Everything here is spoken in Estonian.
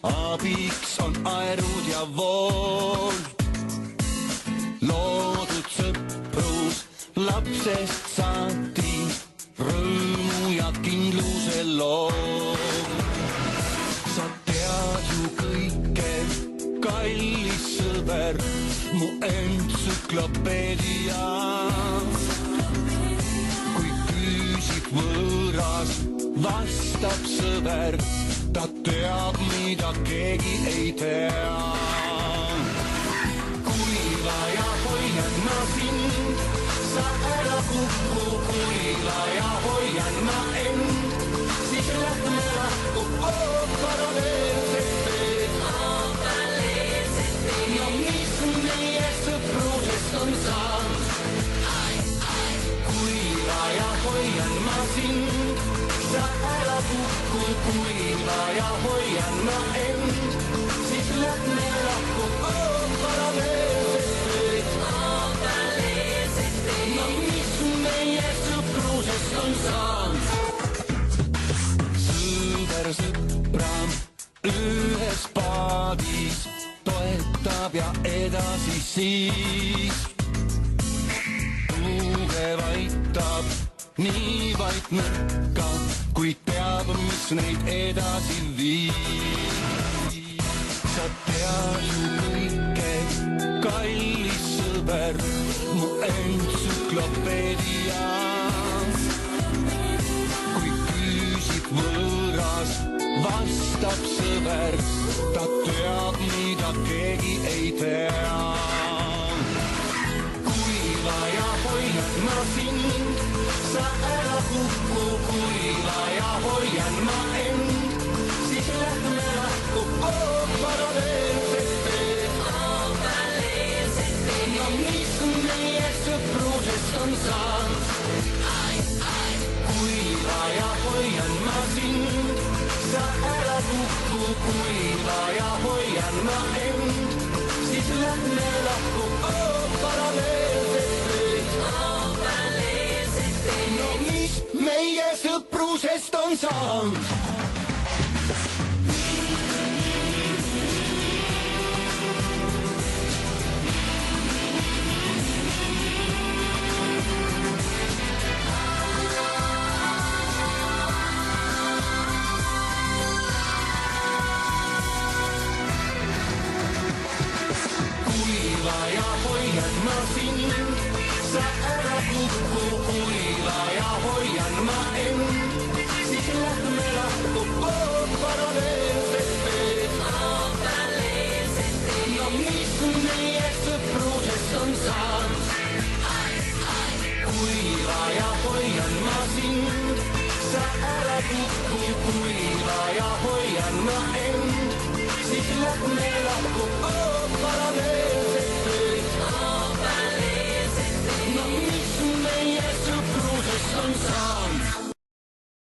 abiks on aerud ja vool. Loodud sõprus lapsest saati, rõõmu ja kindluse loov. Sa tead ju kõike, kallis sõber, mu entsüklopeedia. Kui küsib võõras, vastab sõber, ta teab, mida keegi ei tea. Kuiva ja hoian ma sind, sa ära kukku, kuiva ja hoian ma end, siis lähme lahku paralleelset teed. No mis meie sõprusest on saanud? Kuiva ja hoian ma sind, sa ära kukku, kuiva ja hoian ma end, siis lähme lahku paralleelset teed. No mis meie sõprusest on saanud? Sõber sõpra ühes paadis toetab ja edasi siis. Tugev aitab, nii vaid nõrka, kuid teab, mis neid edasi viib. Sa tead ju kõike, kallis sõber, mu entsüklopeedia. Kui küsib võõras, vastab sõber, ta teab, mida keegi ei tea. Kuiva ja hoian ma sind, sa ära kukku, kuiva ja hoian ma end, siis lähme lahku paralleelset teed. No mis meie sõprusest on saanud? Kuiva ja hoian ma sind, sa ära kukku, kuiva ja hoian ma end, siis lähme lahku paralleelset teed. No mis meie sõprusest on saanud? Kuiva ja hoian ma sind, sa ära kukku, kuiva ja hoian ma end, siis lähme lahku paralleelset teed. No mis meie sõprusest on saanud? Kuiva ja hoian ma sind, sa ära kukku, kuiva ja hoian ma end, siis lähme lahku paralleelset teed. No mis meie sõprusest on saanud?